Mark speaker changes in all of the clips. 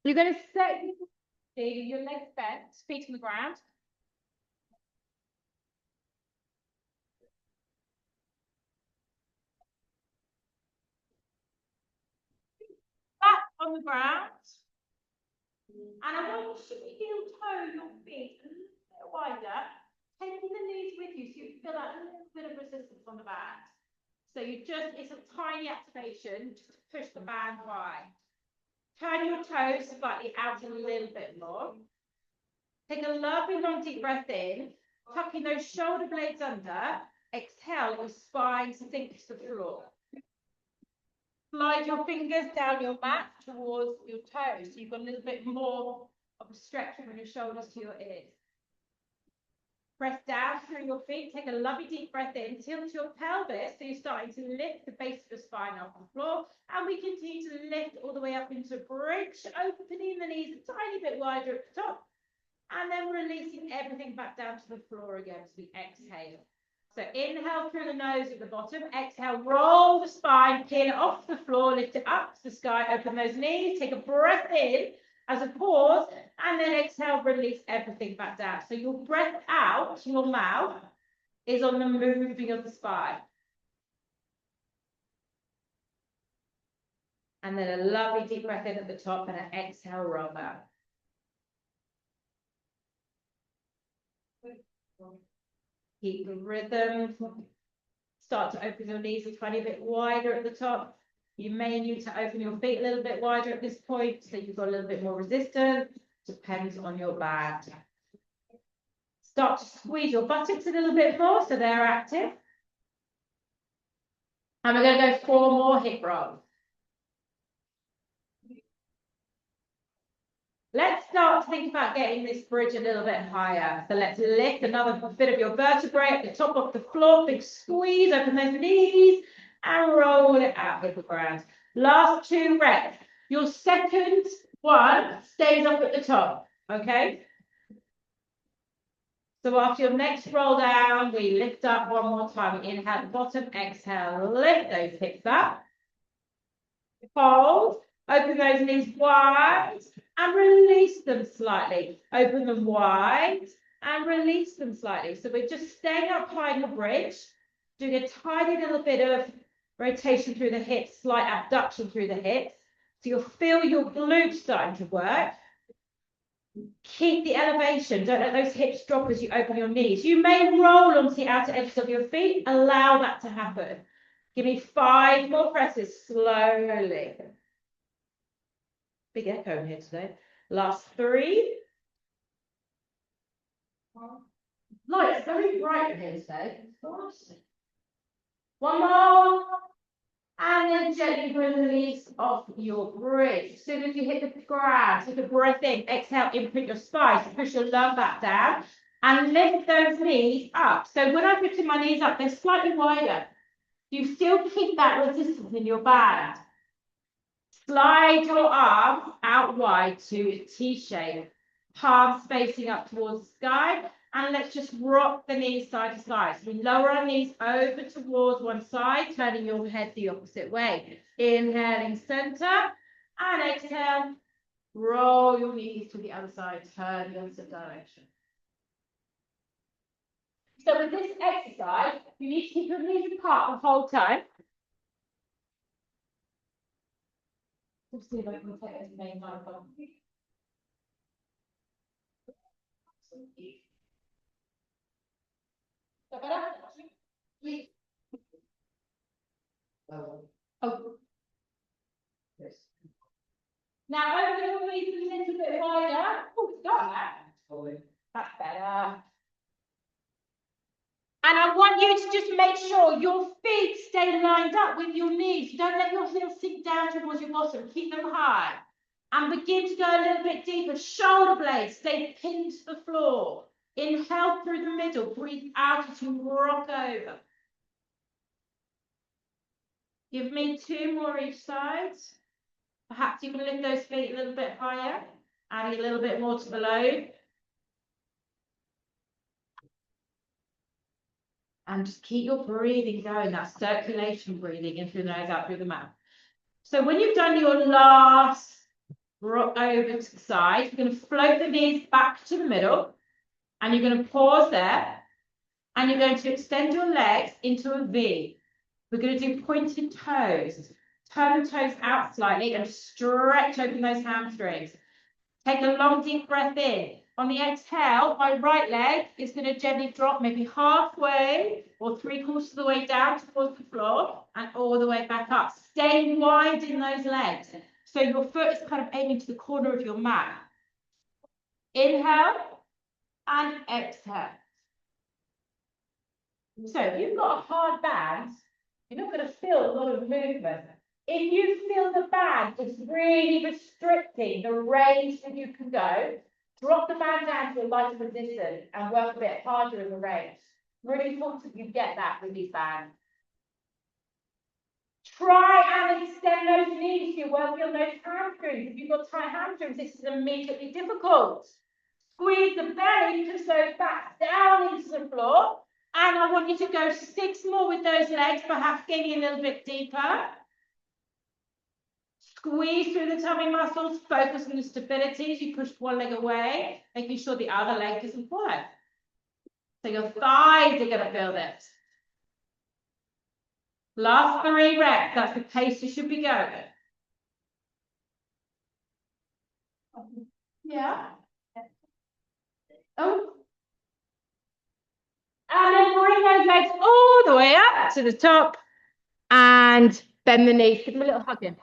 Speaker 1: You're going to set your legs bent, feet on the ground. Back on the ground. And I want you to heel toe your feet a little bit wider, taking the knees with you so you feel that little bit of resistance on the band. So it's a tiny activation just to push the band wide. Turn your toes slightly out a little bit more. Take a lovely long deep breath in, tucking those shoulder blades under. Exhale, your spine sinks to the floor. Slide your fingers down your mat towards your toes. So you've got a little bit more of a stretch from your shoulders to your ears. Press down through your feet. Take a lovely deep breath in. Tilt your pelvis. So you're starting to lift the base of the spine off the floor. And we continue to lift all the way up into a bridge, opening the knees a tiny bit wider at the top. And then releasing everything back down to the floor again as we exhale. So inhale through the nose at the bottom. Exhale, roll the spine, pin off the floor, lift it up to the sky, open those knees, take a breath in as a pause, and then exhale, release everything back down. So your breath out, your mouth, is on the moving of the spine. And then a lovely deep breath in at the top and an exhale, roll back. Keep the rhythm. Start to open your knees a tiny bit wider at the top. You may need to open your feet a little bit wider at this point, so you've got a little bit more resistance. Depends on your band. Start to squeeze your buttocks a little bit more so they're active. And we're going to go 4 more hip rolls. Let's start to think about getting this bridge a little bit higher. So let's lift another bit of your vertebrae at the top of the floor. Big squeeze, open those knees and roll it out with the ground. Last 2 reps. Your second one stays up at the top, okay? So after your next roll down, we lift up one more time. We inhale at the bottom, exhale, lift those hips up. Hold, open those knees wide. And release them slightly. Open them wide and release them slightly. So we're just staying up high in the bridge, doing a tiny little bit of rotation through the hips, slight abduction through the hips. So you'll feel your glutes starting to work. Keep the elevation. Don't let those hips drop as you open your knees. You may roll onto the outer edges of your feet. Allow that to happen. Give me 5 more presses slowly. Big echo in here today. Last 3. Light, it's very bright in here today. One more. And then gently release off your bridge. As soon as you hit the ground, take a breath in. Exhale, imprint your spine. So push your lung back down. And lift those knees up. So when I'm lifting my knees up, they're slightly wider. You still keep that resistance in your band. Slide your arms out wide to a T shape, palms facing up towards the sky, and let's just rock the knees side to side. So we lower our knees over towards one side, turning your head the opposite way. Inhaling center, and exhale, roll your knees to the other side, turn the opposite direction. So with this exercise, you need to keep your knees apart the whole time. Let's see if I can take this main microphone. Oh. Yes. Now over your knees a little bit wider. Oh, it's got that. That's better. And I want you to just make sure your feet stay lined up with your knees. Don't let your heels sink down towards your bottom. Keep them high. And begin to go a little bit deeper. Shoulder blades stay pinned to the floor. Inhale through the middle. Breathe out as you rock over. Give me 2 more each side. Perhaps you can lift those feet a little bit higher. Adding a little bit more to the load. And just keep your breathing going, that circulation breathing in through the nose, out through the mouth. So when you've done your last rock over to the side. You're going to float the knees back to the middle, and you're going to pause there, and you're going to extend your legs into a V. We're going to do pointed toes. Turn the toes out slightly and stretch open those hamstrings. Take a long, deep breath in. On the exhale, my right leg is going to gently drop maybe halfway or 3/4 of the way down towards the floor and all the way back up. Stay wide in those legs. So your foot is kind of aiming to the corner of your mat. Inhale and exhale. So if you've got a hard band, you're not going to feel a lot of movement. If you feel the band is really restricting the range that you can go, drop the band down to a lighter resistance and work a bit harder in the range. Really important you get that with these bands. Try and extend those knees. You're working on those hamstrings. If you've got tight hamstrings, this is immediately difficult. Squeeze the belly, push those back down into the floor. And I want you to go 6 more with those legs, perhaps getting a little bit deeper. Squeeze through the tummy muscles, focus on the stability as you push one leg away, making sure the other leg doesn't follow. So your thighs are going to feel this. Last 3 reps, that's the pace you should be going. Yeah. Oh. And then bring those legs all the way up to the top and bend the knees. Give them a little hug in.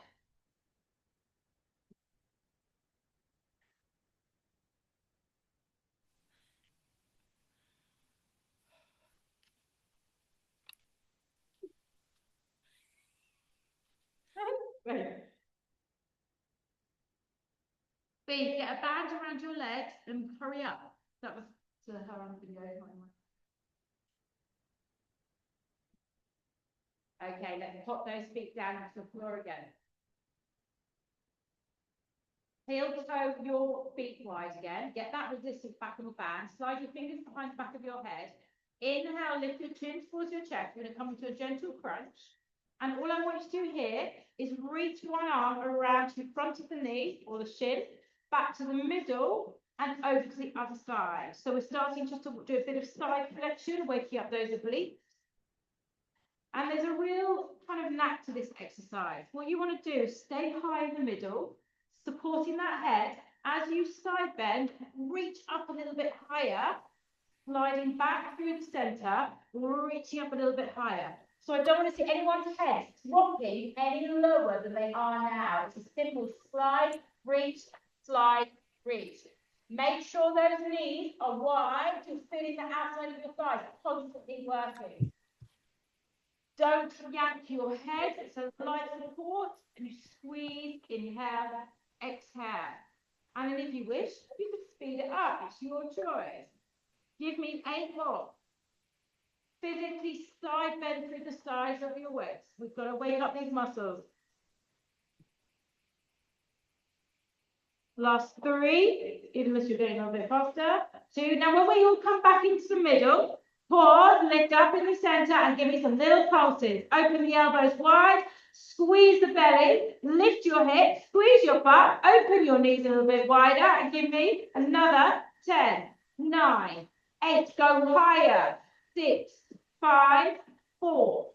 Speaker 1: Please get a band around your legs and hurry up. That was to her on the video. Okay, let's pop those feet down onto the floor again. Heel toe your feet wide again. Get that resistance back on the band. Slide your fingers behind the back of your head. Inhale, lift your chin towards your chest. We're going to come into a gentle crunch. And all I want you to do here is reach one arm around to the front of the knee or the shin, back to the middle, and over to the other side. So we're starting just to do a bit of side flexion, waking up those obliques. And there's a real kind of knack to this exercise. What you want to do is stay high in the middle, supporting that head. As you side bend, reach up a little bit higher, sliding back through the center, reaching up a little bit higher. So I don't want to see anyone's head dropping any lower than they are now. It's a simple slide, reach, reach. Make sure those knees are wide. You're feeling the outside of your thighs, constantly working. Don't yank your head. It's a light support, and you squeeze, inhale, exhale. And then if you wish, you can speed it up. It's your choice. Give me 8 more. Physically side bend through the sides of your waist. We've got to wake up these muscles. Last 3, even as you're doing a little bit faster. 2. Now when we all come back into the middle, pause, lift up in the center and give me some little pulses. Open the elbows wide, squeeze the belly, lift your hips, squeeze your butt, open your knees a little bit wider and give me another 10, 9, 8, go higher, 6, 5, 4,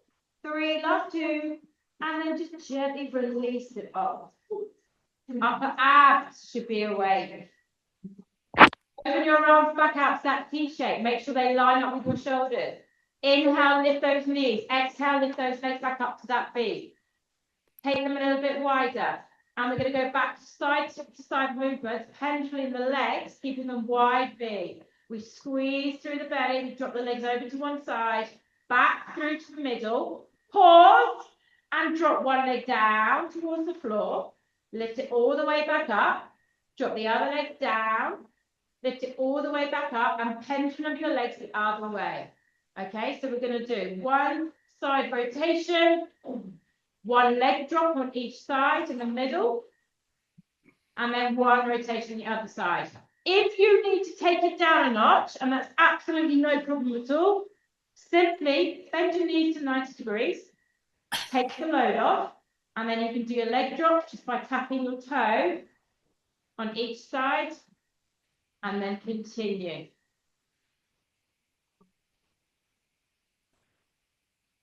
Speaker 1: 3, last 2, and then just gently release it off. Upper abs should be awake. Open your arms back out to that T shape. Make sure they line up with your shoulders. Inhale, lift those knees. Exhale, lift those legs back up to that V. Take them a little bit wider. And we're going to go back to side movements, pendulum the legs, keeping them wide V. We squeeze through the belly. We drop the legs over to one side, back through to the middle. Pause and drop one leg down towards the floor. Lift it all the way back up. Drop the other leg down. Lift it all the way back up and pendulum your legs the other way. Okay, so we're going to do one side rotation, one leg drop on each side in the middle, and then one rotation on the other side. If you need to take it down a notch, and that's absolutely no problem at all, simply bend your knees to 90 degrees, take the load off, and then you can do your leg drop just by tapping your toe on each side, and then continue.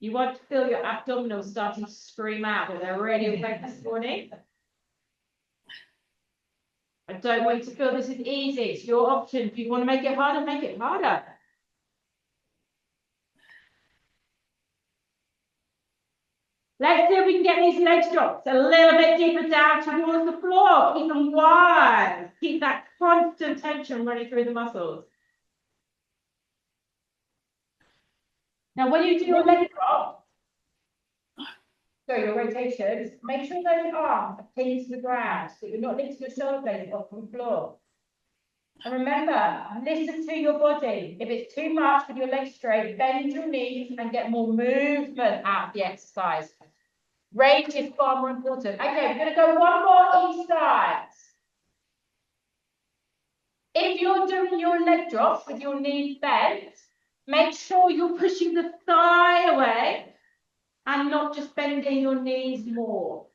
Speaker 1: You want to feel your abdominals starting to scream out, but they're really awake this morning. I don't want you to feel this is easy. It's your option. If you want to make it harder, make it harder. Let's see if we can get these legs drops a little bit deeper down towards the floor. Keep them wide. Keep that constant tension running through the muscles. Now, when you do your leg drop, so your rotations, make sure those arms are pinned to the ground, so you're not lifting your shoulder blades off the floor. And remember, listen to your body. If it's too much with your legs straight, bend your knees and get more movement out of the exercise. Range is far more important. Okay, we're going to go one more each side. If you're doing your leg drops with your knees bent, make sure you're pushing the thigh away and not just bending your knees more.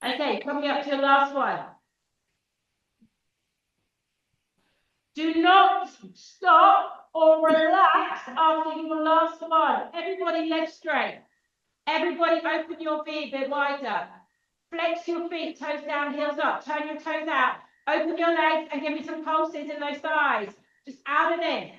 Speaker 1: Okay, coming up to your last one. Do not stop or relax after your last one. Everybody legs straight. Everybody open your feet a bit wider. Flex your feet, toes down, heels up. Turn your toes out. Open your legs and give me some pulses in those thighs. Just out and in.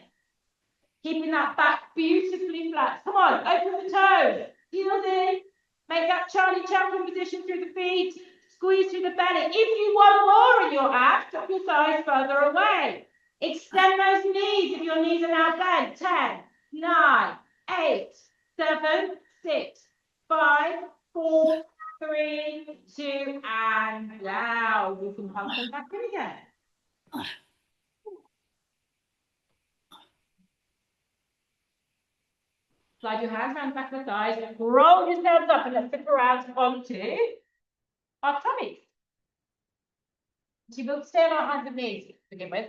Speaker 1: Keeping that back beautifully flat. Come on, open the toes. Heels in. Make that Charlie Chaplin position through the feet. Squeeze through the belly. If you want more in your abs, drop your thighs further away. Extend those knees if your knees are now bent. 10, 9, 8, 7, 6, 5, 4, 3, 2, and now you can pump them back in again. Slide your hands around the back of the thighs, roll yourselves up and let's flip around onto our tummies. So you will stay on our hands and knees to begin with.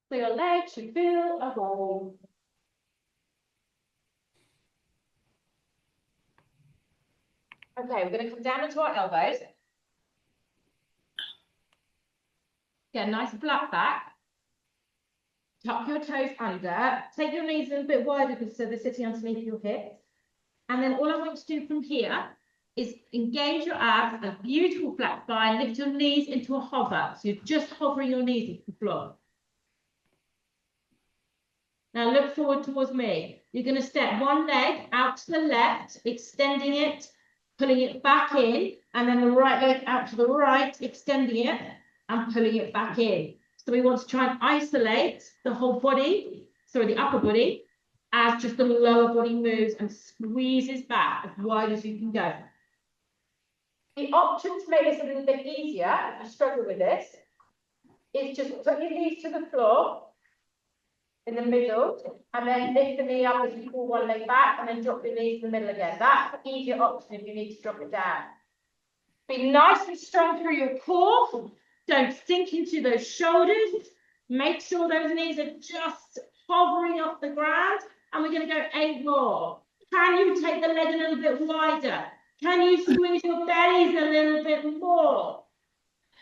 Speaker 1: So your legs should feel a roll. Okay, we're going to come down onto our elbows. Get a nice flat back. Tuck your toes under. Take your knees a little bit wider so they're sitting underneath your hips. And then all I want you to do from here is engage your abs, a beautiful flat spine, lift your knees into a hover. So you're just hovering your knees off the floor. Now look forward towards me. You're going to step one leg out to the left, extending it, pulling it back in, and then the right leg out to the right, extending it and pulling it back in. So we want to try and isolate the whole body, sorry, the upper body, as just the lower body moves and squeezes back as wide as you can go. The option to make this a little bit easier, if you struggle with this, is just put your knees to the floor in the middle, and then lift the knee up as you pull one leg back, and then drop your knees in the middle again. That's the easier option if you need to drop it down. Be nice and strong through your core. Don't sink into those shoulders. Make sure those knees are just hovering off the ground. And we're going to go 8 more. Can you take the leg a little bit wider? Can you squeeze your bellies a little bit more?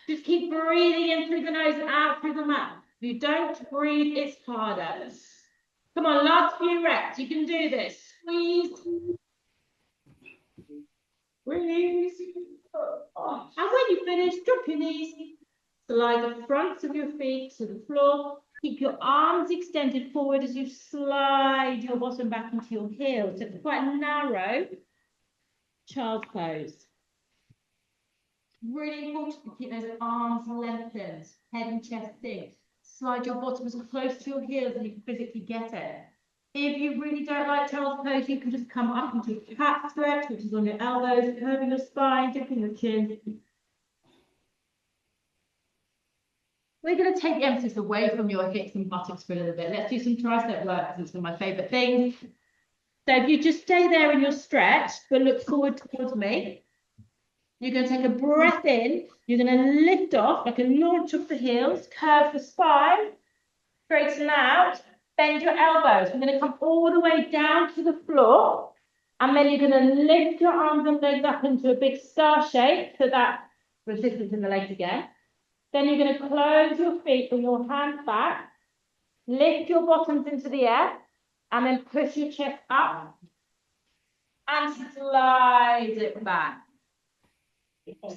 Speaker 1: Just keep breathing in through the nose and out through the mouth. If you don't breathe, it's harder. Come on, last few reps. You can do this. Squeeze. Release. And when you finish, drop your knees. Slide the fronts of your feet to the floor. Keep your arms extended forward as you slide your bottom back into your heels. So it's quite narrow. Child's pose. Really important to keep those arms lengthened, head and chest in. Slide your bottom as close to your heels as you can physically get it. If you really don't like child's pose, you can just come up into a cat stretch, which is on your elbows, curving your spine, dipping your chin. We're going to take the emphasis away from your hips and buttocks for a little bit. Let's do some tricep work, because it's one of my favourite things. So if you just stay there in your stretch, but look forward towards me. You're going to take a breath in. You're going to lift off like a launch off the heels, curve the spine, straighten out, Bend your elbows. We're going to come all the way down to the floor. And then you're going to lift your arms and legs up into a big star shape. So that resistance in the legs again. Then you're going to close your feet with your hands back. Lift your bottoms into the air. And then push your chest up. And slide it back.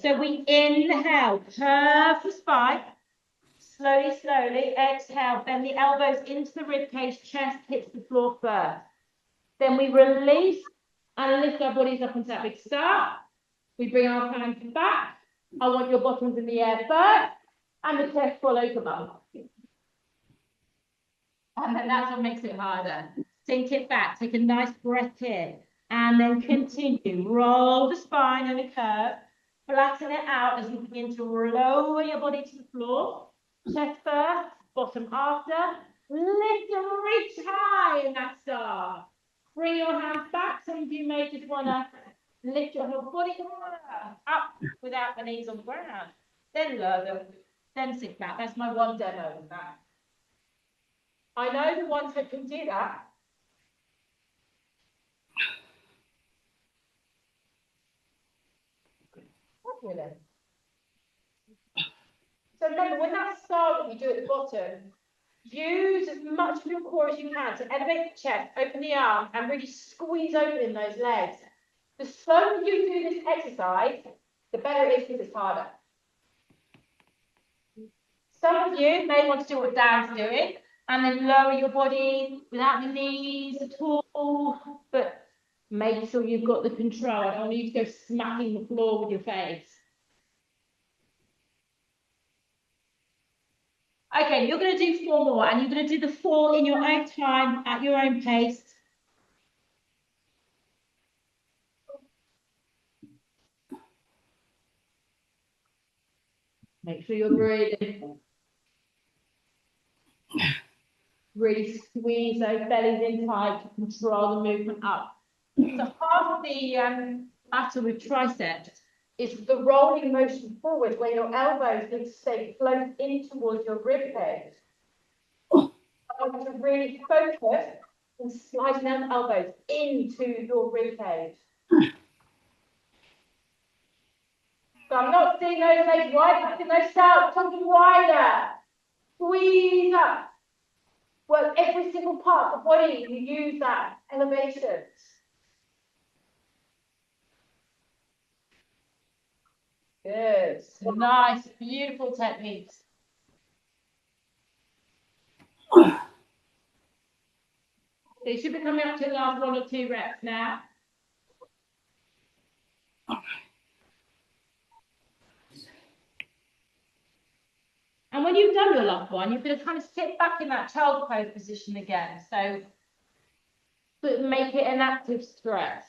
Speaker 1: So we inhale, curve the spine. Slowly, slowly, exhale. Bend the elbows into the ribcage, chest hits the floor first. Then we release and lift our bodies up into that big star. We bring our hands back. I want your bottoms in the air first, and the chest follows above. And then that's what makes it harder. Sink it back, take a nice breath here, and then continue. Roll the spine in a curve, flatten it out as you begin to lower your body to the floor. Chest first, bottom after. Lift and reach high in that star. Bring your hands back. Some of you may just want to lift your whole body up without the knees on the ground. Then lower them, then sit back. That's my one demo of that. I know the ones that can do that. Fabulous. So remember, when that star that you do at the bottom, use as much of your core as you can to elevate the chest, open the arms, and really squeeze open those legs. The slower you do this exercise, the better it is because it's harder. Some of you may want to do what Dan's doing, and then lower your body without the knees at all, but make sure you've got the control. I don't want you to go smacking the floor with your face. Okay, you're going to do 4 more, and you're going to do the 4 in your own time, at your own pace. Make sure you're breathing. Really squeeze those bellies in tight to control the movement up. So half of the battle with triceps is the rolling motion forward, where your elbows need to stay close in towards your rib cage. I want you to really focus on sliding them elbows into your rib cage. So I'm not seeing those legs wide, I'm seeing those out, talking wider. Squeeze up. Work every single part of the body, you use that elevation. Good. Nice, beautiful techniques. So you should be coming up to the last 1 or 2 reps now. And when you've done your last one, you're going to kind of sit back in that child pose position again. So make it an active stretch.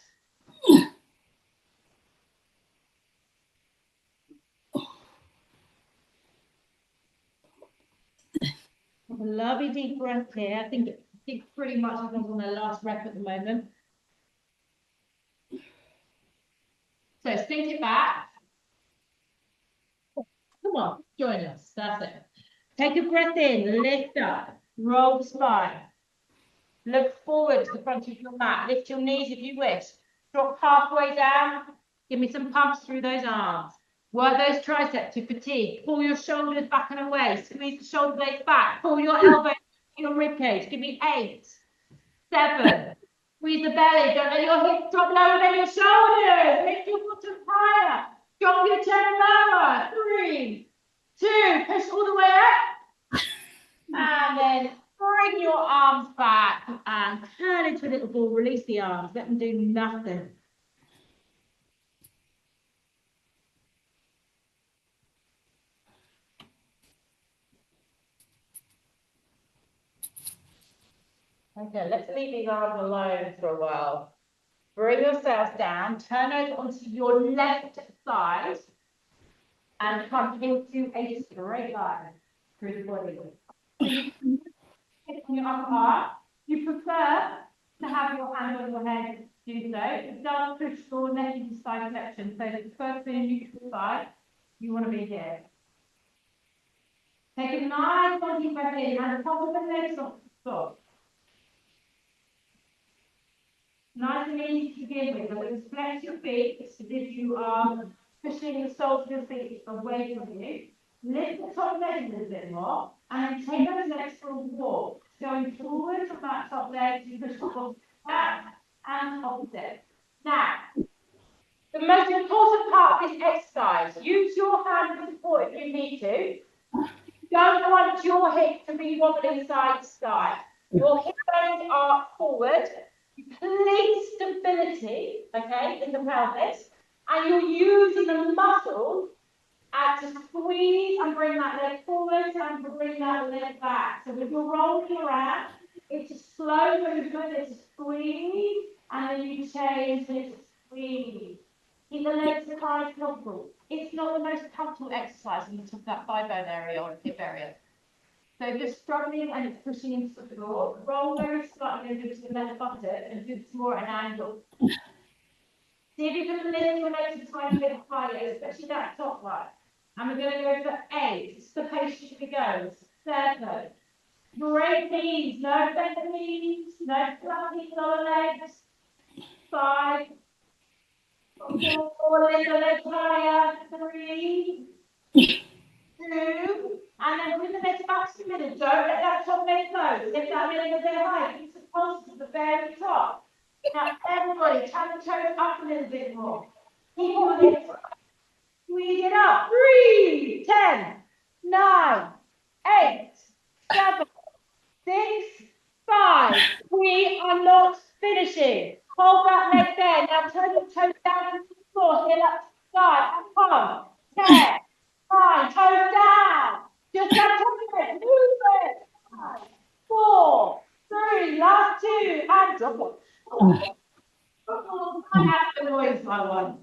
Speaker 1: Lovely deep breath here. I think pretty much everyone's on their last rep at the moment. So sink it back. Come on, join us. That's it. Take a breath in, lift up, roll the spine. Look forward to the front of your mat. Lift your knees if you wish. Drop halfway down. Give me some pumps through those arms. Work those triceps to fatigue. Pull your shoulders back and away. Squeeze the shoulder blades back. Pull your elbows to your ribcage. Give me 8, 7. Squeeze the belly. Don't let your hips drop lower than your shoulders. Lift your bottom higher. Drop your chin lower. 3, 2. Push all the way up. And then bring your arms back and turn into a little ball. Release the arms. Let them do nothing. Okay, let's leave these arms alone for a while. Bring yourselves down. Turn over onto your left side and come into a straight line through the body. So you can sit on your upper arm. You prefer to have your hand on your head, do so. It does push your neck into side flexion. So the first bit in neutral side, you want to be here. Take a nice long deep breath in and the top of the legs off the floor. Nice and easy to begin with. I'm going to flex your feet as if you are pushing the soles of your feet away from you. Lift the top leg a little bit more, and then take those legs for a walk. Going forward from that top leg, you push the ball back and opposite. Now, the most important part of this exercise, use your hand to support if you need to. Don't want your hip to be wobbling side to side. Your hip bones are forward. Complete stability, okay, in the pelvis. And you're using the muscle to squeeze and bring that leg forward and bring that leg back. So if you're rolling around, it's a slow movement, it's a squeeze, and then you change and it's a squeeze. Keep the legs as high as possible. It's not the most comfortable exercise when you talk about thigh bone area or hip area. So if you're struggling and it's pushing into the floor, roll very slightly over to the left buttock and do this more at an angle. See if you can lift your legs a tiny bit higher, especially that top one. And we're going to go for 8. It's the pace you should go. 7. Great knees, no bent knees, no flapping lower legs. 5. 4, lift the legs higher. 3. 2, and then bring the legs back to the middle. Don't let that top leg go. Lift that leg a bit high. Keep the pulse to the very top. Now, everybody, turn the toes up a little bit more. Keep your legs. Squeeze it up. 3, 10, 9, 8, 7, 6, 5. We are not finishing. Hold that leg there. Now turn your toes down to the floor. Heel up to the side. And come. 10, 9, toes down. Just that top leg. Move it. 5, 4, 3, last 2, and drop it. I have the noise, my one.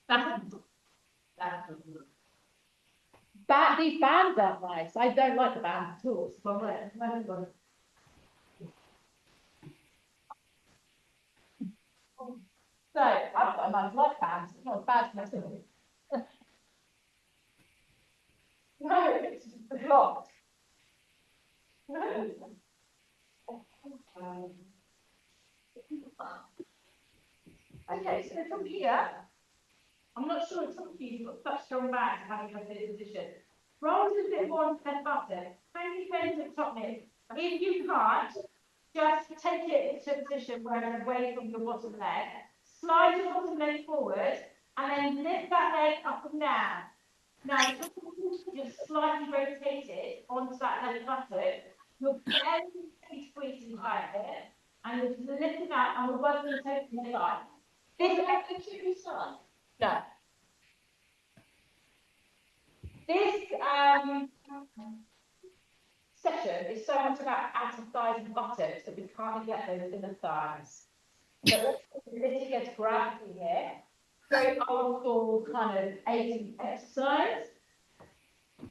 Speaker 1: That's these bands aren't nice. I don't like the bands at all. So I've got a man who likes bands. It's not as bad as most of them. No, it's blocked. No. Okay, so from here, I'm not sure it's something you've got such strong back having us in this position. Roll a bit more on the left button. Maybe bend at the top knee. If you can't, just take it into a position where it's away from your bottom leg. Slide your bottom leg forward and then lift that leg up and down. Now, you're slightly rotated onto that left buttock. You're barely squeezing higher here, and you're just lifting up, and we're working the toes to the side. This execution side. No. This session is so much about outer thighs and buttocks that we can't get those in the thighs. So let's litigate gravity here. Very old school kind of 80s exercise.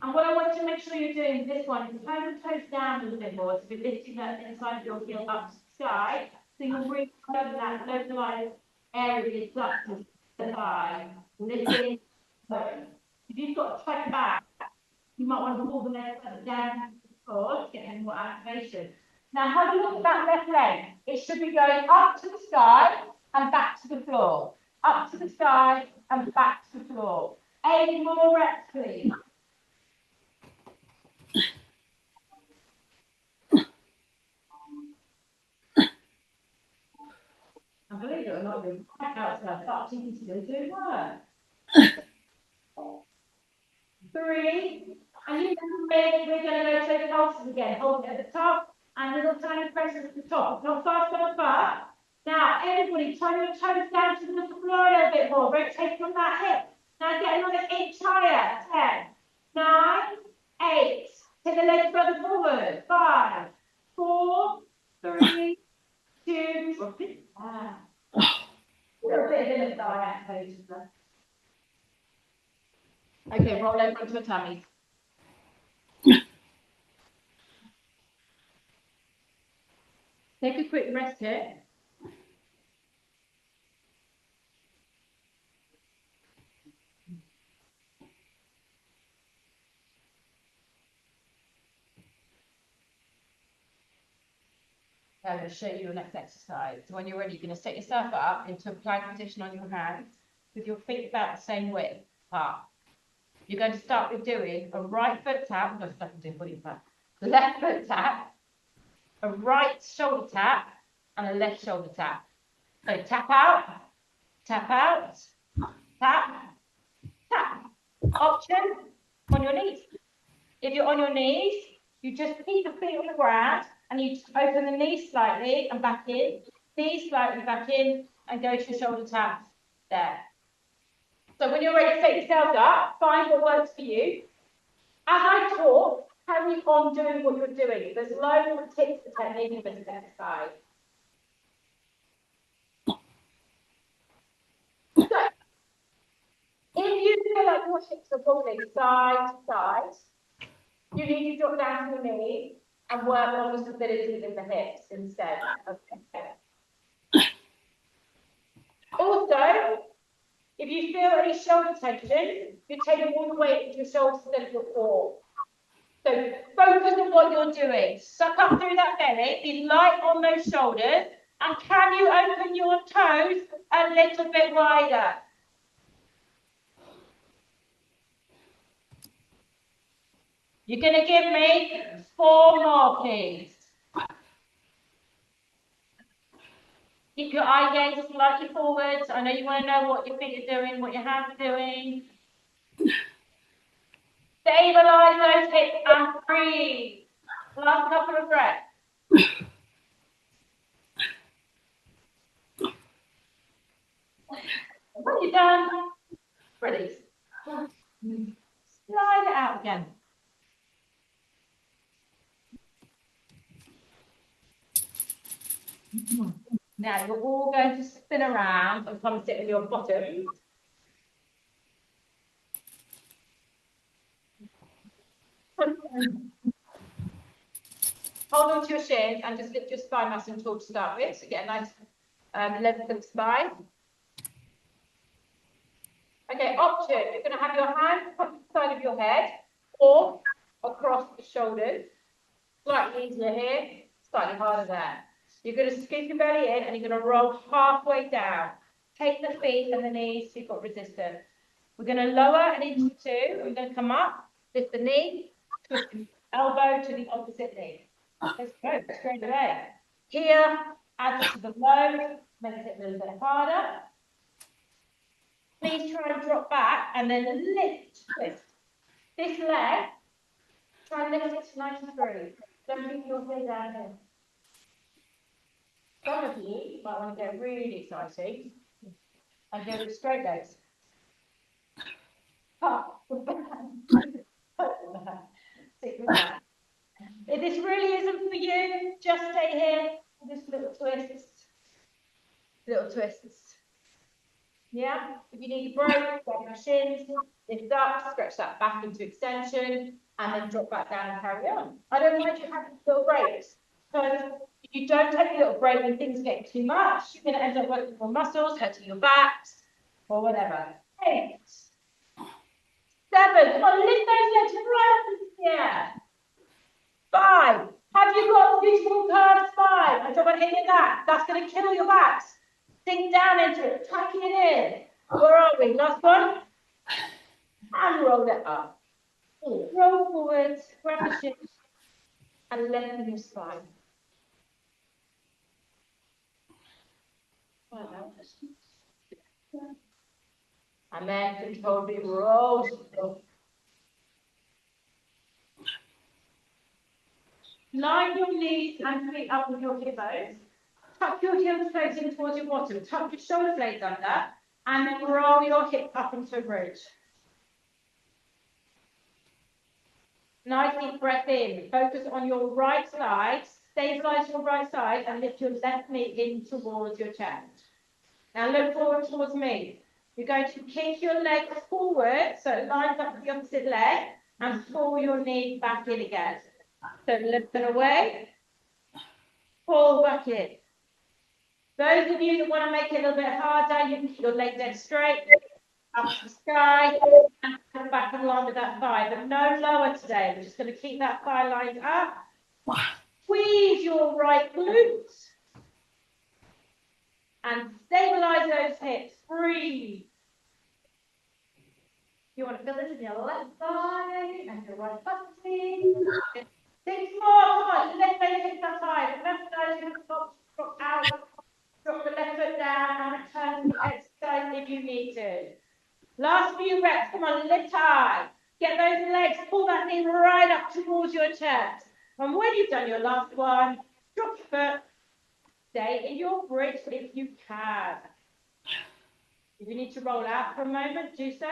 Speaker 1: And what I want you to make sure you're doing this one is turn the toes down a little bit more. So you're lifting that inside of your heel up to the sky. So you'll really cover that localized area up to the thigh. Lifting. If you've got a tight back, you might want to pull the leg down to the floor to get more activation. Now, how do you look at that left leg? It should be going up to the sky and back to the floor. Up to the sky and back to the floor. 8 more reps, please. I believe it or not, the outside starting to still do work. 3, and you can make, we're going to go take pulses again. Hold it at the top and little tiny presses at the top. Not fast, not fast. Now, everybody, turn your toes down to the floor a little bit more. Rotate from that hip. Now, get another inch higher. 10, 9, 8. Take the legs further forward. 5, 4, 3, 2. Drop it. A little bit of inner thigh activation there. Okay, roll over onto a tummy. Take a quick rest here. I'm going to show you your next exercise. So when you're ready, you're going to set yourself up into a plank position on your hands with your feet about the same width apart. You're going to start with doing a right foot tap, no, I can do body tap, left foot tap, a right shoulder tap, and a left shoulder tap. So tap out, tap, tap. Option on your knees. If you're on your knees, you just keep the feet on the ground and you just open the knees slightly and back in, knees slightly back in, and go to your shoulder taps there. So when you're ready to set yourself up, find what works for you. As I talk, carry on doing what you're doing. There's loads of tips for technique in this exercise. So, if you feel like your hips are wobbling side to side, you need to drop down to your knees and work on the stability in the hips instead. Okay. Also, if you feel any shoulder tension, you're taking all the weight into your shoulders instead of your core. So focus on what you're doing. Suck up through that belly, be light on those shoulders, and can you open your toes a little bit wider? You're going to give me 4 more, please. Keep your eye gaze slightly forwards. I know you want to know what your feet are doing, what your hands are doing. Stabilize those hips and breathe. Last couple of breaths. When you're done, release. Slide it out again. Now you're all going to spin around and come and sit on your bottom. Hold on to your shins and just lift your spine nice and tall to start with. So get a nice length of spine. Okay, option. You're going to have your hands on the side of your head or across the shoulders. Slightly easier here, slightly harder there. You're going to scoop your belly in and you're going to roll halfway down. Take the feet and the knees so you've got resistance. We're going to lower and into 2. We're going to come up, lift the knee, twist the elbow to the opposite knee. Let's go, straight away. Here, add to the load, makes it a little bit harder. Please try and drop back and then lift, twist. This leg, try and lift it to 93. Don't keep your head down here. Some of you might want to get really exciting and go with straight legs. Up. Stick with that. If this really isn't for you, just stay here. Just little twists. Little twists. Yeah? If you need a break, grab your shins, lift up, stretch that back into extension, and then drop back down and carry on. I don't mind you having little breaks. Because if you don't take a little break when things get too much, you're going to end up working your muscles, hurting your backs, or whatever. 8, 7, come on, lift those legs right up into the air. 5, have you got a beautiful curved spine? I don't want to hit that. That's going to kill your backs. Sink down into it, tucking it in. Where are we? Last one. And roll it up. Roll forwards, grab the shins, and lengthen your spine. And then controllably roll. Line your knees and feet up with your hippos. Tuck your heels close in towards your bottom. Tuck your shoulder blades under. And then roll your hip up into a bridge. Nice deep breath in. Focus on your right side. Stabilize your right side and lift your left knee in towards your chest. Now look forward towards me. You're going to kick your leg forward so it lines up with the opposite leg and pull your knee back in again. So lift it away, pull back in. Those of you that want to make it a little bit harder, you can keep your leg dead straight, up to the sky, and come back in line with that thigh, but no lower today. We're just going to keep that thigh lined up. Squeeze your right glutes. And stabilize those hips. Breathe. You want to feel this in your left thigh and your right butt. 6 more. Come on. Left leg hits that high. The left side is drop out. Drop the left foot down and return to the exercise if you need to. Last few reps. Come on. Lift high. Get those legs. Pull that knee right up towards your chest. And when you've done your last one, drop your foot. Stay in your bridge if you can. If you need to roll out for a moment, do so.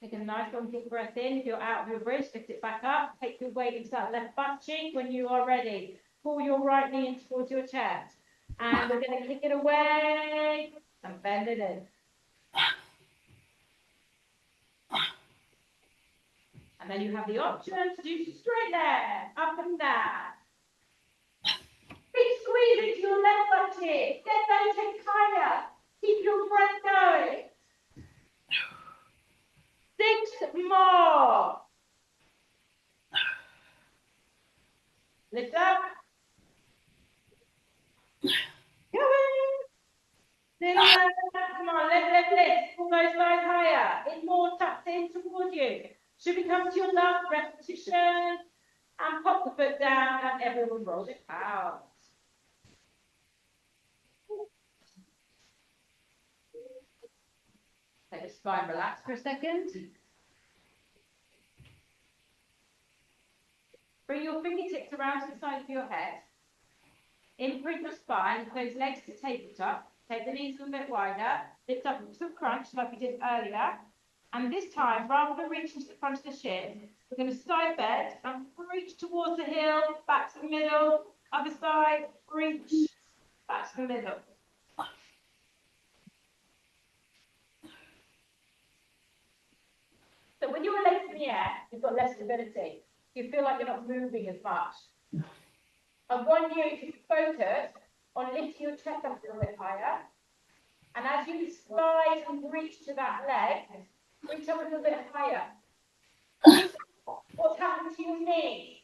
Speaker 1: Take a nice long deep breath in. If you're out of your bridge, lift it back up. Take your weight into that left butt cheek when you are ready. Pull your right knee in towards your chest. And we're going to kick it away and bend it in. And then you have the option to do straight leg, up and down. Big squeeze into your left butt cheek. Get those hips higher. Keep your breath going. 6 more. Lift up. Come on, lift. Pull those thighs higher. It's more tucked in towards you. Should we come to your last repetition? And pop the foot down and everyone rolls it out. Let the spine relax for a second. Bring your fingertips around to the side of your head. Imprint your spine, those legs to tabletop. Take the knees a little bit wider. Lift up to a crunch like we did earlier. And this time, rather than reaching to the front of the shin, we're going to side bend and reach towards the heel, back to the middle, other side, reach, back to the middle. So when your legs in the air, you've got less stability. You feel like you're not moving as much. I want you to focus on lifting your chest up a little bit higher. And as you slide and reach to that leg, reach up a little bit higher. What's happened to your knees?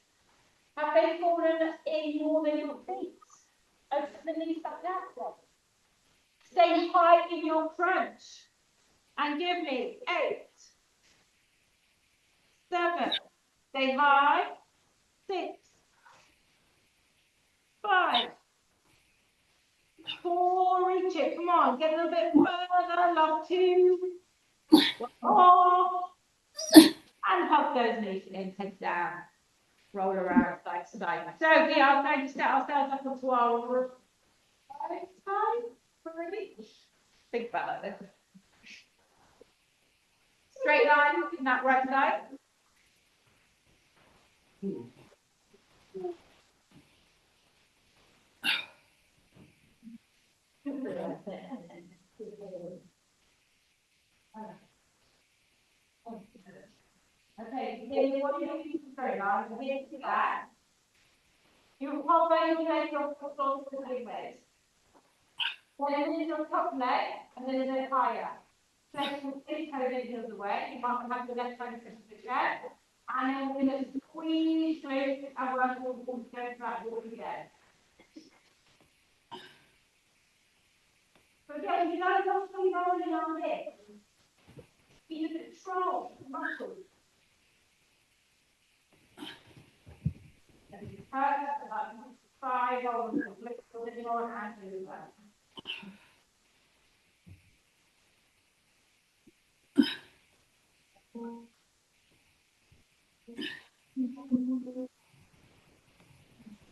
Speaker 1: Have they fallen in more than your feet? Open the knees back down. Stay high in your crunch. And give me 8, 7. Stay high. 6, 5, 4. Reach it. Come on. Get a little bit further. Last 2. 1 more. And hug those knees in. Head down. Roll around side to side. So we are going to set ourselves up onto our right side. Think about this. Straight line in that right side. Okay, then what you do is straight line, here to that. You hold your leg, your foot on the same way. Then in your top leg, and then a bit higher. Flex your big toe in the other way. You might have the left hand touch the chair. And then we're going to squeeze through and work all the way to that wall again. So again, you know what's going on this. You control the muscles. And you hurt about 5 or a little more and do that.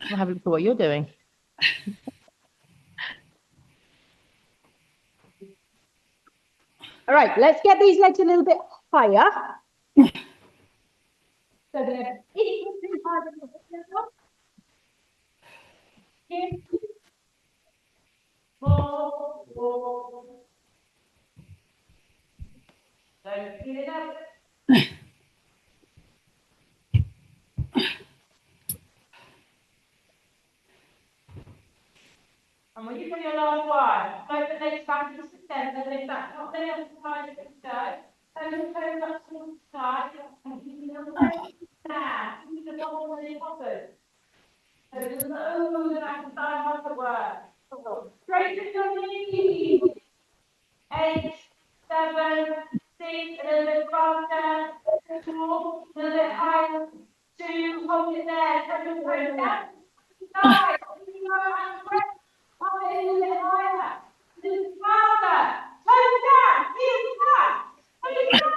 Speaker 2: I'll have a look at what you're doing. All right, let's get these legs a little bit higher.
Speaker 1: So they're equally high as the level. Here. 4, 4. Don't feel it up. And when you do your last one, float the legs back into the center, lift that top leg up to the side of the toe, and the toes up towards the side, and keep the leg down. the bottom of the pocket. So there's loads of exercise muscle work. Straighten your knees. 8, 7, 6, a little bit faster. 4, a little bit higher. 2, hold it there. Touch your toes down. 5, hold it a little bit higher. A little bit faster. Toes down. Heels up. Toes down.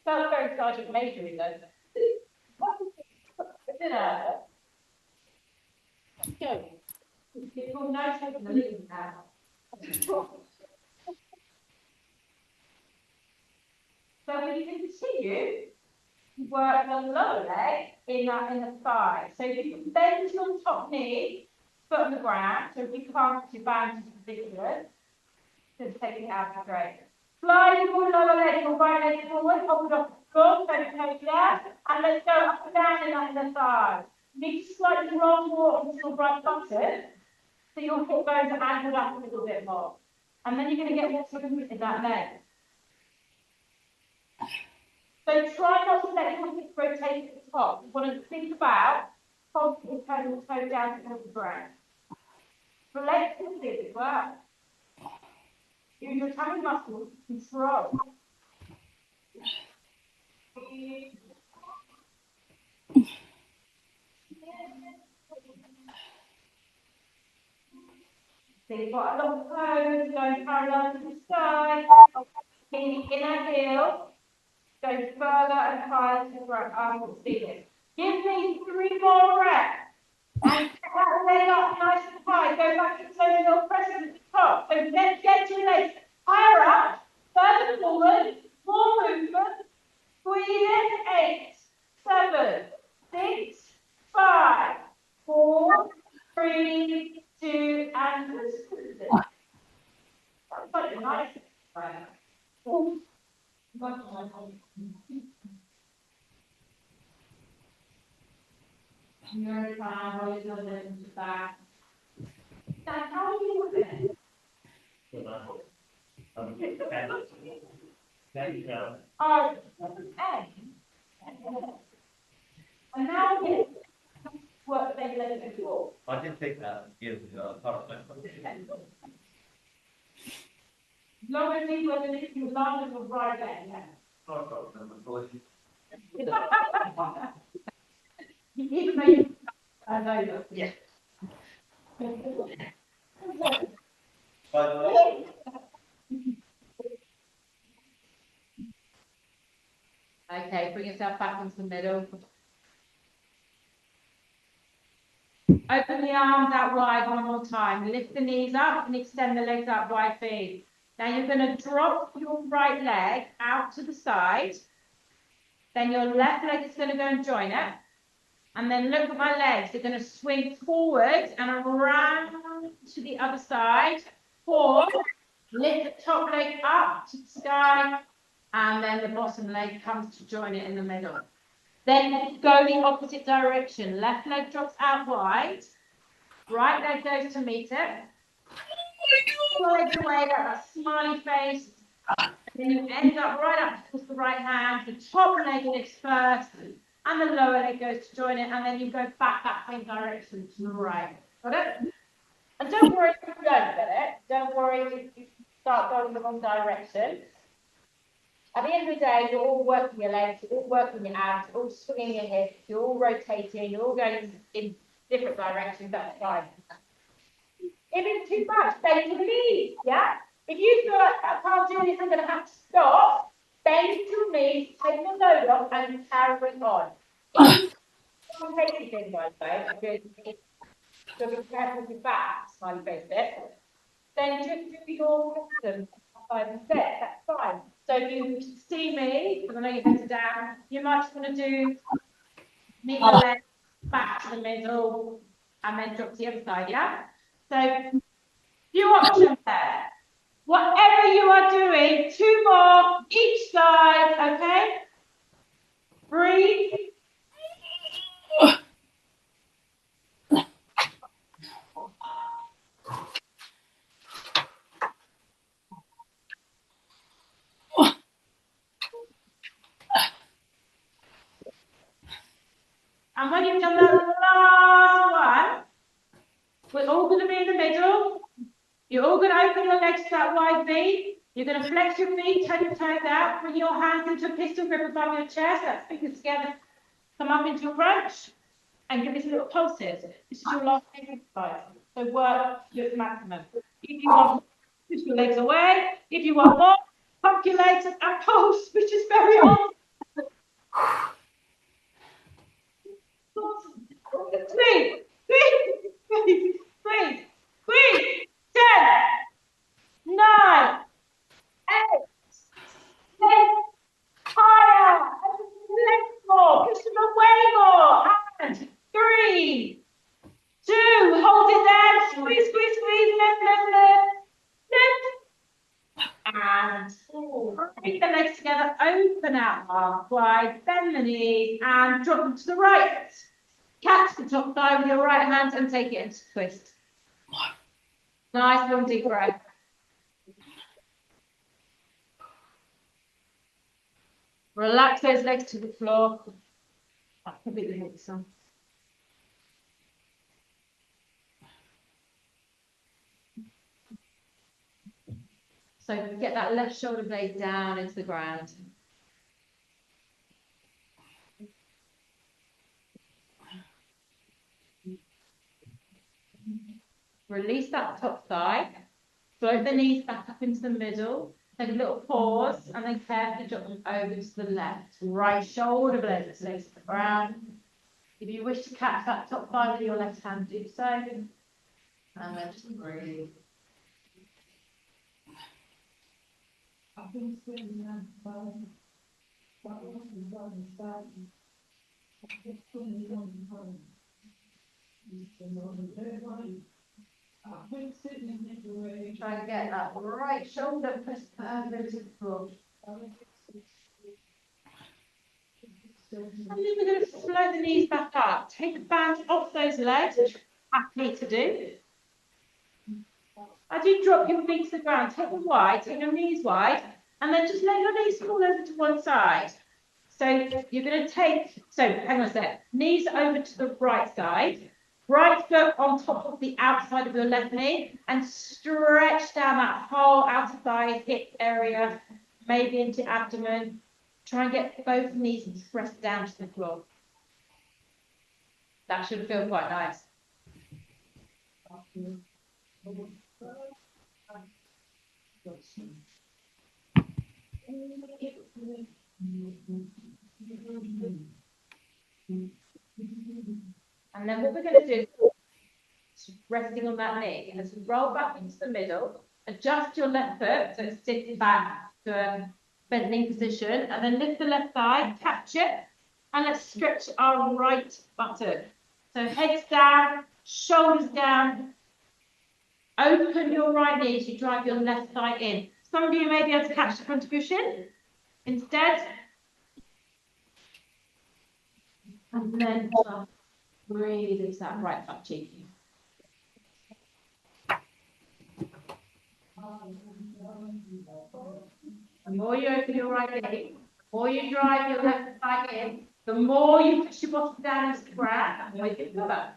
Speaker 1: Felt very Sergeant Major though. Go. It's called no taking the lead now. So we continue to work the lower leg in the thigh. So if you bend your top knee, foot on the ground. So if you can't, your bounce is ridiculous. Just take it out straight. Slide your lower leg, your right leg forward, hold it off the floor, so take there, and let's go up and down in the thigh. You need to slightly roll more onto your right button, so your hip bones are angled up a little bit more. And then you're going to get more movement in that leg. So try not to let your hip rotate at the top. You want to think about constantly turning your toe down towards the ground. Flexibly as well. Use your tummy muscles to control. So you've got a long pose, going parallel to the sky. In the inner heel, go further and higher to the ceiling. Give me 3 more reps. And get that leg up nice and high. Go back to toes, you're pressing at the top. So let's get your legs higher up, further forward, more movement. Breathe in, 8, 7, 6, 5, 4, 3, 2, and that's quite nice. Your time, always on the back. That's how you do it. Oh, okay. And now we work they let it go.
Speaker 3: I did think that years ago.
Speaker 1: Long as you were if you long as was right there, yeah. Even though you I know you.
Speaker 3: Yeah.
Speaker 1: Okay, bring yourself back into the middle. Open the arms out wide one more time. Lift the knees up and extend the legs out wide feet. Now you're going to drop your right leg out to the side. Then your left leg is going to go and join it. And then look at my legs. They're going to swing forward and around to the other side. Pause. Lift the top leg up to the sky. And then the bottom leg comes to join it in the middle. Then go the opposite direction. Left leg drops out wide. Right leg goes to meet it. Legs away, that smiley face. And then you end up right up towards the right hand. The top leg lifts first. And the lower leg goes to join it. And then you go back that same direction to the right. Got it? And don't worry if you don't get it. Don't worry if you start going the wrong direction. At the end of the day, you're all working your legs, you're all working your abs, you're all swinging your hips, you're all rotating, you're all going in different directions, that's fine. If it's too much, bend your knees, yeah? If you feel like I can't do this, I'm going to have to stop, bend your knees, take the load off, and carry on. If you can't take anything, by the way, because you'll be careful with your back, smiley face bit, then just do your rhythm by the set, that's fine. So if you see me, because I know your head's down, you might just want to do knee the leg back to the middle and then drop to the other side, yeah? So few options there. Whatever you are doing, 2 more each side, okay? Breathe. We're all going to be in the middle. You're all going to open your legs to that wide V. You're going to flex your feet, turn your toes out, bring your hands into a pistol grip above your chest. That's fingers together. Come up into a crunch and give us little pulses. This is your last exercise. So work your maximum. If you want, push your legs away. If you want more, pump your legs and pulse, which is very hard. Three, three, 10, 9, 8, 6, higher, legs more, push them away more, and 3, 2, hold it there, squeeze, squeeze, squeeze, lift, and bring the legs together, open out arms wide, bend the knees, and drop them to the right. Catch the top thigh with your right hand and take it into twist. Nice long deep breath. Relax those legs to the floor. That could be the next one. So get that left shoulder blade down into the ground. Release that top thigh. Float the knees back up into the middle. Take a little pause and then carefully drop them over to the left. Right shoulder blade stays to the ground. If you wish to catch that top thigh with your left hand, do so. And then just breathe. Try and get that right shoulder pressed over to the floor. And then we're going to float the knees back up. Take a band off those legs, which you're happy to do. As you drop your feet to the ground, take them wide, take your knees wide, and then just let your knees fall over to one side. So you're going to take, so hang on a sec, knees over to the right side, right foot on top of the outside of your left knee, and stretch down that whole outer thigh, hip area, maybe into abdomen. Try and get both knees pressed down to the floor. That should feel quite nice. And then what we're going to do, resting on that knee, is roll back into the middle, adjust your left foot so it's sitting back to a bent knee position, and then lift the left thigh, catch it, and let's stretch our right buttock. So heads down, shoulders down, open your right knee as you drive your left thigh in. Some of you may be able to catch the front of your shin instead. And then breathe into that right butt cheek. The more you open your right leg, the more you drive your left thigh in, the more you push your bottom down into the ground, the more you can cover.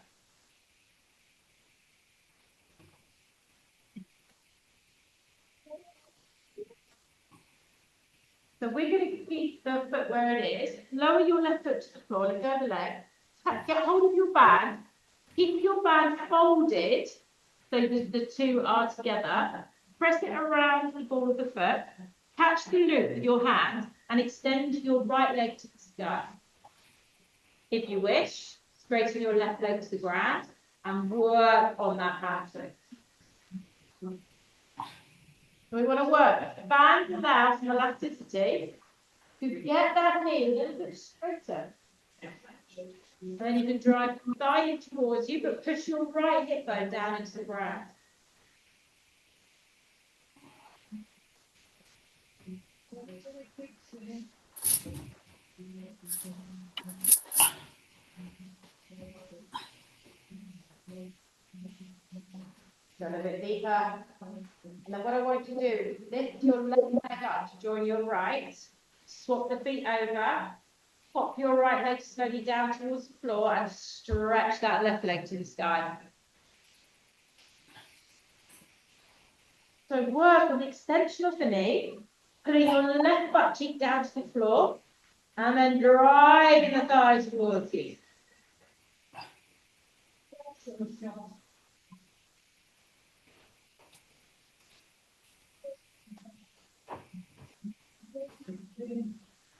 Speaker 1: So we're going to keep the foot where it is. Lower your left foot to the floor, let go of the leg. Get hold of your band. Keep your band folded so that the two are together. Press it around the ball of the foot. Catch the loop with your hand and extend your right leg to the sky. If you wish, straighten your left leg to the ground and work on that hamstring. We want to work the band without some elasticity to get that knee a little bit straighter. Then you can drive the thigh in towards you, but push your right hip bone down into the ground. Go a bit deeper. And then what I want you to do is lift your left leg up to join your right. Swap the feet over. Pop your right leg slowly down towards the floor and stretch that left leg to the sky. So work on the extension of the knee, putting your left butt cheek down to the floor, and then driving the thighs towards you.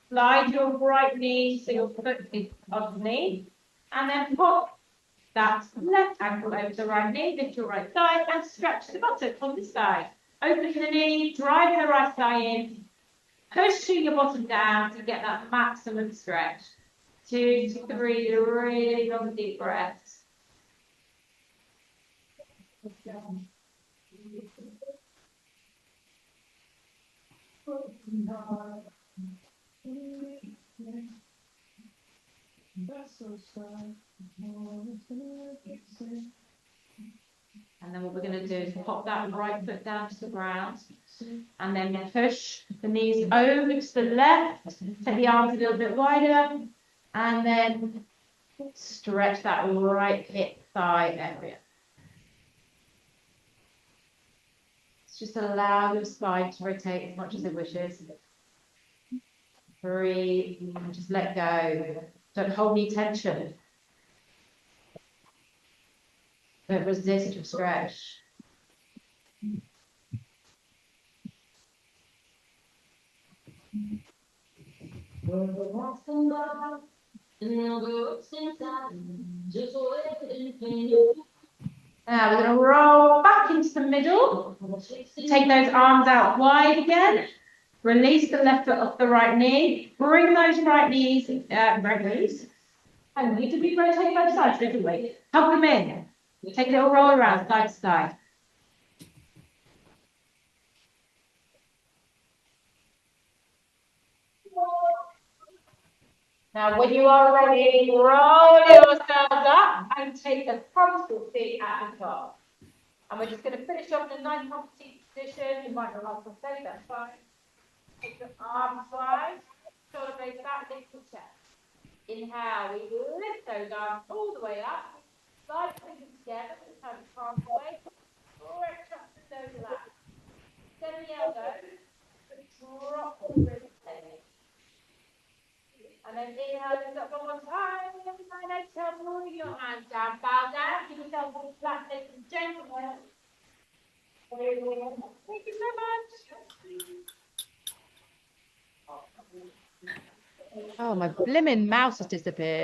Speaker 1: Slide your right knee so your foot is underneath, and then pop that left ankle over the right knee, lift your right thigh, and stretch the buttock on this side. Open the knee, drive the right thigh in, pushing your bottom down to get that maximum stretch. 2 to 3 really long deep breaths. And then what we're going to do is pop that right foot down to the ground, and then push the knees over to the left, take the arms a little bit wider, and then stretch that right hip thigh area. Just allow your spine to rotate as much as it wishes. Breathe, and just let go. Don't hold any tension. Don't resist your stretch. Now we're going to roll back into the middle. Take those arms out wide again. Release the left foot off the right knee. Bring those right knees. And we did we rotate both sides, didn't we? Hug them in. Take a little roll around side to side. Now, when you are ready, roll yourselves up and take a frontal seat at the top. And we're just going to finish off in a nice comfy position. You might not like to say that's fine. Take the arms wide, shoulder blades back, lift the chest. Inhale, we lift those arms all the way up. Slide the fingers together, this time it's palms away. Stretch up the nose lap. Send the elbows, drop the wrist heavy. And then inhale, lift up one more time. And exhale, bring your hands down, bow down. Give yourself a flat, nice and gentle. Thank you so much.
Speaker 2: Oh, my blimmin' mouse has disappeared.